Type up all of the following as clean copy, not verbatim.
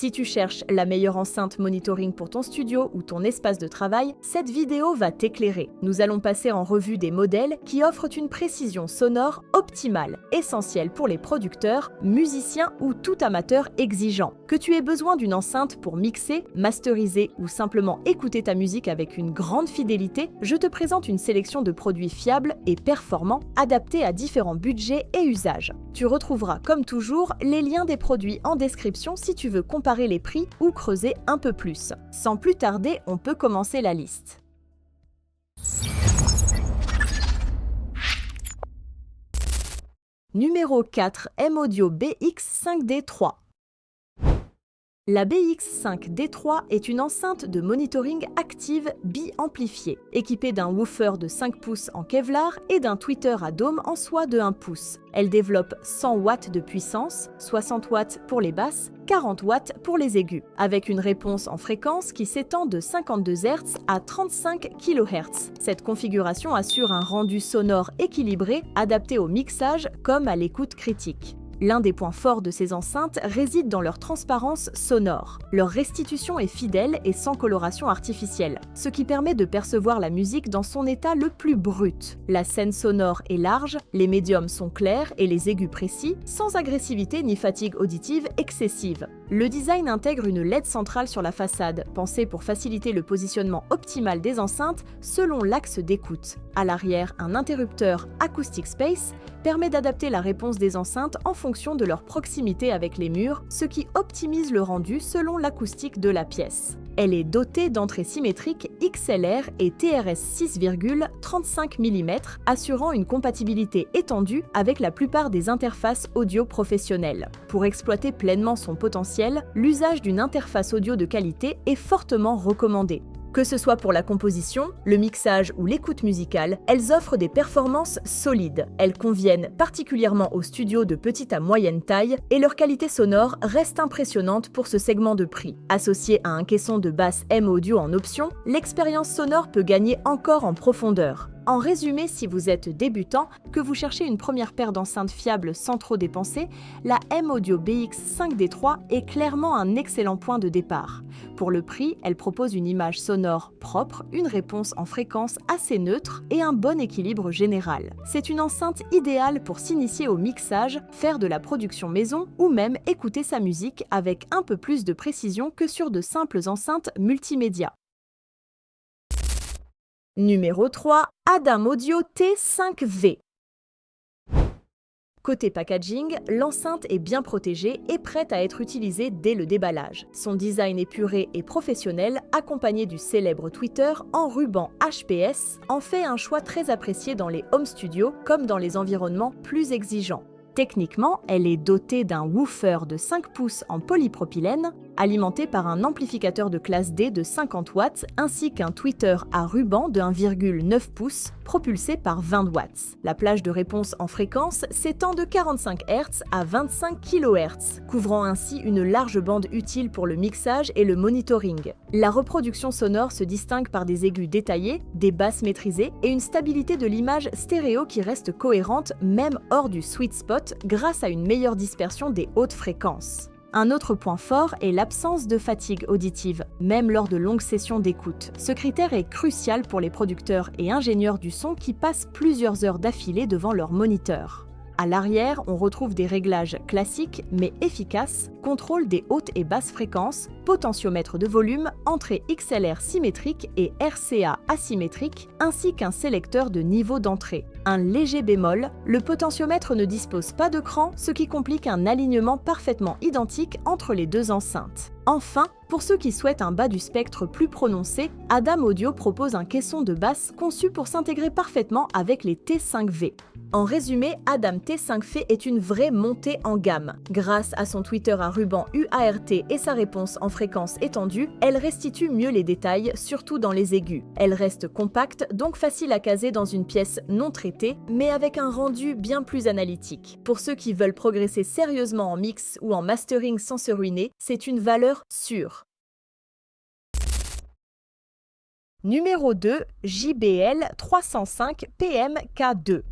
Si tu cherches la meilleure enceinte monitoring pour ton studio ou ton espace de travail, cette vidéo va t'éclairer. Nous allons passer en revue des modèles qui offrent une précision sonore optimale, essentielle pour les producteurs, musiciens ou tout amateur exigeant. Que tu aies besoin d'une enceinte pour mixer, masteriser ou simplement écouter ta musique avec une grande fidélité, je te présente une sélection de produits fiables et performants adaptés à différents budgets et usages. Tu retrouveras comme toujours les liens des produits en description si tu veux comparer les prix ou creuser un peu plus. Sans plus tarder, on peut commencer la liste. Numéro 4, M-Audio BX5D3. La BX5D3 est une enceinte de monitoring active bi-amplifiée, équipée d'un woofer de 5 pouces en Kevlar et d'un tweeter à dôme en soie de 1 pouce. Elle développe 100 watts de puissance, 60 watts pour les basses, 40 watts pour les aigus, avec une réponse en fréquence qui s'étend de 52 Hz à 35 kHz. Cette configuration assure un rendu sonore équilibré, adapté au mixage comme à l'écoute critique. L'un des points forts de ces enceintes réside dans leur transparence sonore. Leur restitution est fidèle et sans coloration artificielle, ce qui permet de percevoir la musique dans son état le plus brut. La scène sonore est large, les médiums sont clairs et les aigus précis, sans agressivité ni fatigue auditive excessive. Le design intègre une LED centrale sur la façade, pensée pour faciliter le positionnement optimal des enceintes selon l'axe d'écoute. À l'arrière, un interrupteur Acoustic Space permet d'adapter la réponse des enceintes en fonction de leur proximité avec les murs, ce qui optimise le rendu selon l'acoustique de la pièce. Elle est dotée d'entrées symétriques XLR et TRS 6,35 mm, assurant une compatibilité étendue avec la plupart des interfaces audio professionnelles. Pour exploiter pleinement son potentiel, l'usage d'une interface audio de qualité est fortement recommandé. Que ce soit pour la composition, le mixage ou l'écoute musicale, elles offrent des performances solides. Elles conviennent particulièrement aux studios de petite à moyenne taille et leur qualité sonore reste impressionnante pour ce segment de prix. Associée à un caisson de basse M-Audio en option, l'expérience sonore peut gagner encore en profondeur. En résumé, si vous êtes débutant, que vous cherchez une première paire d'enceintes fiables sans trop dépenser, la M-Audio BX5D3 est clairement un excellent point de départ. Pour le prix, elle propose une image sonore propre, une réponse en fréquence assez neutre et un bon équilibre général. C'est une enceinte idéale pour s'initier au mixage, faire de la production maison ou même écouter sa musique avec un peu plus de précision que sur de simples enceintes multimédia. Numéro 3, Adam Audio T5V. Côté packaging, l'enceinte est bien protégée et prête à être utilisée dès le déballage. Son design épuré et professionnel, accompagné du célèbre tweeter en ruban HPS, en fait un choix très apprécié dans les home studios comme dans les environnements plus exigeants. Techniquement, elle est dotée d'un woofer de 5 pouces en polypropylène, alimenté par un amplificateur de classe D de 50 watts ainsi qu'un tweeter à ruban de 1,9 pouces propulsé par 20 watts. La plage de réponse en fréquence s'étend de 45 Hz à 25 kHz, couvrant ainsi une large bande utile pour le mixage et le monitoring. La reproduction sonore se distingue par des aigus détaillés, des basses maîtrisées et une stabilité de l'image stéréo qui reste cohérente même hors du sweet spot grâce à une meilleure dispersion des hautes fréquences. Un autre point fort est l'absence de fatigue auditive, même lors de longues sessions d'écoute. Ce critère est crucial pour les producteurs et ingénieurs du son qui passent plusieurs heures d'affilée devant leur moniteur. À l'arrière, on retrouve des réglages classiques mais efficaces, contrôle des hautes et basses fréquences, potentiomètre de volume, entrée XLR symétrique et RCA asymétrique, ainsi qu'un sélecteur de niveau d'entrée. Un léger bémol, le potentiomètre ne dispose pas de cran, ce qui complique un alignement parfaitement identique entre les deux enceintes. Enfin, pour ceux qui souhaitent un bas du spectre plus prononcé, Adam Audio propose un caisson de basse conçu pour s'intégrer parfaitement avec les T5V. En résumé, Adam T5V est une vraie montée en gamme. Grâce à son tweeter à ruban UART et sa réponse en fréquence étendue, elle restitue mieux les détails, surtout dans les aigus. Elle reste compacte, donc facile à caser dans une pièce non traitée, mais avec un rendu bien plus analytique. Pour ceux qui veulent progresser sérieusement en mix ou en mastering sans se ruiner, c'est une valeur sûre. Numéro 2, JBL 305 PMK2.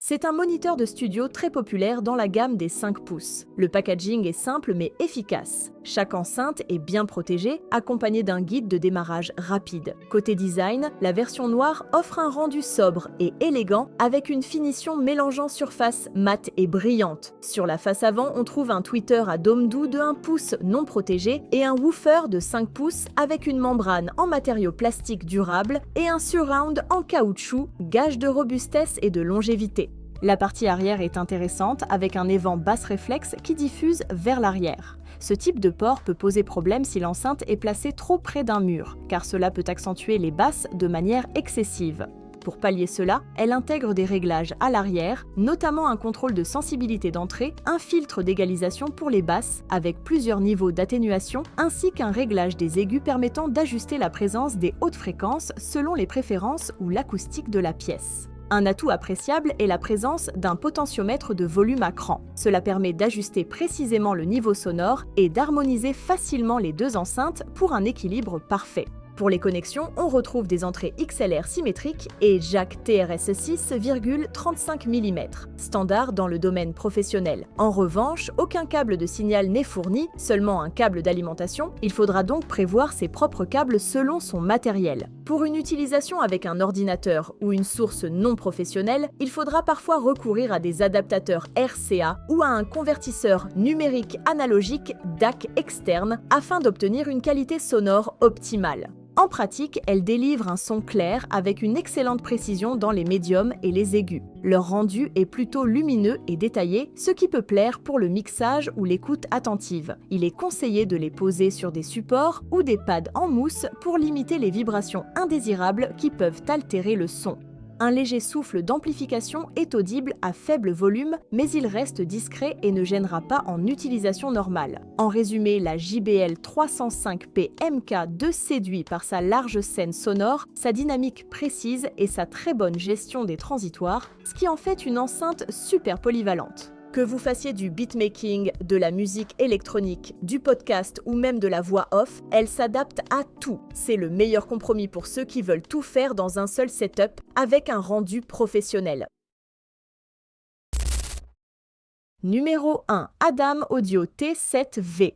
C'est un moniteur de studio très populaire dans la gamme des 5 pouces. Le packaging est simple mais efficace. Chaque enceinte est bien protégée, accompagnée d'un guide de démarrage rapide. Côté design, la version noire offre un rendu sobre et élégant avec une finition mélangeant surface mate et brillante. Sur la face avant, on trouve un tweeter à dôme doux de 1 pouce non protégé et un woofer de 5 pouces avec une membrane en matériaux plastiques durables et un surround en caoutchouc, gage de robustesse et de longévité. La partie arrière est intéressante avec un évent basse réflexe qui diffuse vers l'arrière. Ce type de port peut poser problème si l'enceinte est placée trop près d'un mur, car cela peut accentuer les basses de manière excessive. Pour pallier cela, elle intègre des réglages à l'arrière, notamment un contrôle de sensibilité d'entrée, un filtre d'égalisation pour les basses avec plusieurs niveaux d'atténuation, ainsi qu'un réglage des aigus permettant d'ajuster la présence des hautes fréquences selon les préférences ou l'acoustique de la pièce. Un atout appréciable est la présence d'un potentiomètre de volume à cran. Cela permet d'ajuster précisément le niveau sonore et d'harmoniser facilement les deux enceintes pour un équilibre parfait. Pour les connexions, on retrouve des entrées XLR symétriques et jack TRS 6,35 mm, standard dans le domaine professionnel. En revanche, aucun câble de signal n'est fourni, seulement un câble d'alimentation. Il faudra donc prévoir ses propres câbles selon son matériel. Pour une utilisation avec un ordinateur ou une source non professionnelle, il faudra parfois recourir à des adaptateurs RCA ou à un convertisseur numérique analogique DAC externe afin d'obtenir une qualité sonore optimale. En pratique, elles délivrent un son clair avec une excellente précision dans les médiums et les aigus. Leur rendu est plutôt lumineux et détaillé, ce qui peut plaire pour le mixage ou l'écoute attentive. Il est conseillé de les poser sur des supports ou des pads en mousse pour limiter les vibrations indésirables qui peuvent altérer le son. Un léger souffle d'amplification est audible à faible volume, mais il reste discret et ne gênera pas en utilisation normale. En résumé, la JBL 305P MK2 séduit par sa large scène sonore, sa dynamique précise et sa très bonne gestion des transitoires, ce qui en fait une enceinte super polyvalente. Que vous fassiez du beatmaking, de la musique électronique, du podcast ou même de la voix off, elle s'adapte à tout. C'est le meilleur compromis pour ceux qui veulent tout faire dans un seul setup avec un rendu professionnel. Numéro 1. Adam Audio T7V.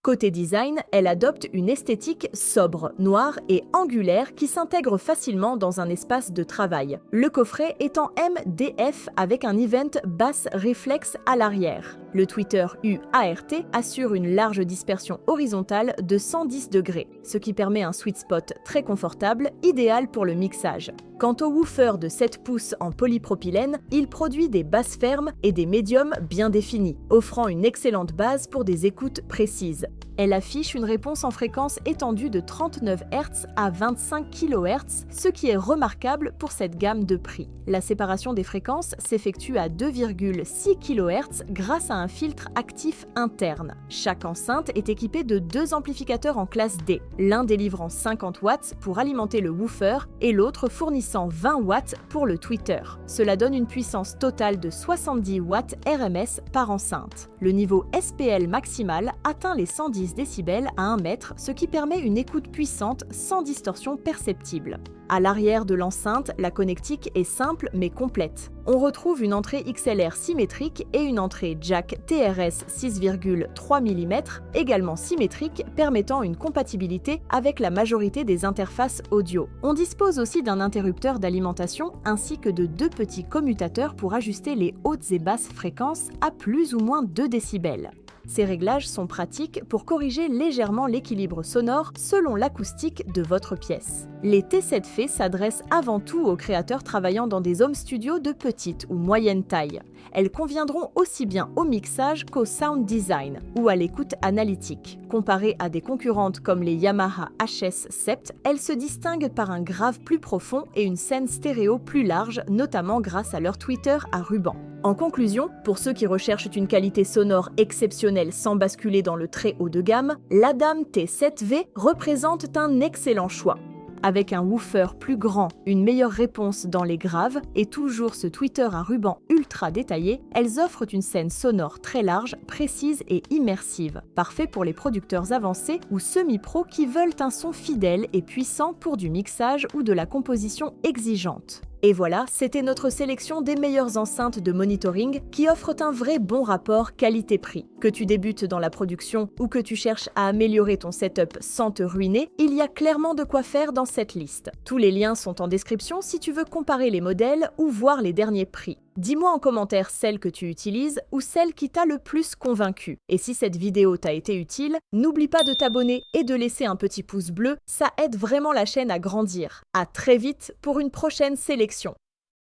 Côté design, elle adopte une esthétique sobre, noire et angulaire qui s'intègre facilement dans un espace de travail. Le coffret est en MDF avec un event basse réflexe à l'arrière. Le tweeter UART assure une large dispersion horizontale de 110 degrés, ce qui permet un sweet spot très confortable, idéal pour le mixage. Quant au woofer de 7 pouces en polypropylène, il produit des basses fermes et des médiums bien définis, offrant une excellente base pour des écoutes précises. Elle affiche une réponse en fréquence étendue de 39 Hz à 25 kHz, ce qui est remarquable pour cette gamme de prix. La séparation des fréquences s'effectue à 2,6 kHz grâce à un filtre actif interne. Chaque enceinte est équipée de 2 amplificateurs en classe D, l'un délivrant 50 watts pour alimenter le woofer et l'autre fournissant 20 watts pour le tweeter. Cela donne une puissance totale de 70 watts RMS par enceinte. Le niveau SPL maximal atteint les 110 décibels à 1 mètre, ce qui permet une écoute puissante sans distorsion perceptible. À l'arrière de l'enceinte, la connectique est simple mais complète. On retrouve une entrée XLR symétrique et une entrée jack TRS 6,3 mm, également symétrique, permettant une compatibilité avec la majorité des interfaces audio. On dispose aussi d'un interrupteur d'alimentation ainsi que de 2 petits commutateurs pour ajuster les hautes et basses fréquences à plus ou moins 2 décibels. Ces réglages sont pratiques pour corriger légèrement l'équilibre sonore selon l'acoustique de votre pièce. Les T7V s'adressent avant tout aux créateurs travaillant dans des home studios de petite ou moyenne taille. Elles conviendront aussi bien au mixage qu'au sound design ou à l'écoute analytique. Comparées à des concurrentes comme les Yamaha HS7, elles se distinguent par un grave plus profond et une scène stéréo plus large, notamment grâce à leur tweeter à ruban. En conclusion, pour ceux qui recherchent une qualité sonore exceptionnelle sans basculer dans le très haut de gamme, l'Adam T7V représente un excellent choix. Avec un woofer plus grand, une meilleure réponse dans les graves et toujours ce tweeter à ruban ultra détaillé, elles offrent une scène sonore très large, précise et immersive. Parfait pour les producteurs avancés ou semi-pro qui veulent un son fidèle et puissant pour du mixage ou de la composition exigeante. Et voilà, c'était notre sélection des meilleures enceintes de monitoring qui offrent un vrai bon rapport qualité-prix. Que tu débutes dans la production ou que tu cherches à améliorer ton setup sans te ruiner, il y a clairement de quoi faire dans cette liste. Tous les liens sont en description si tu veux comparer les modèles ou voir les derniers prix. Dis-moi en commentaire celle que tu utilises ou celle qui t'a le plus convaincu. Et si cette vidéo t'a été utile, n'oublie pas de t'abonner et de laisser un petit pouce bleu, ça aide vraiment la chaîne à grandir. À très vite pour une prochaine sélection.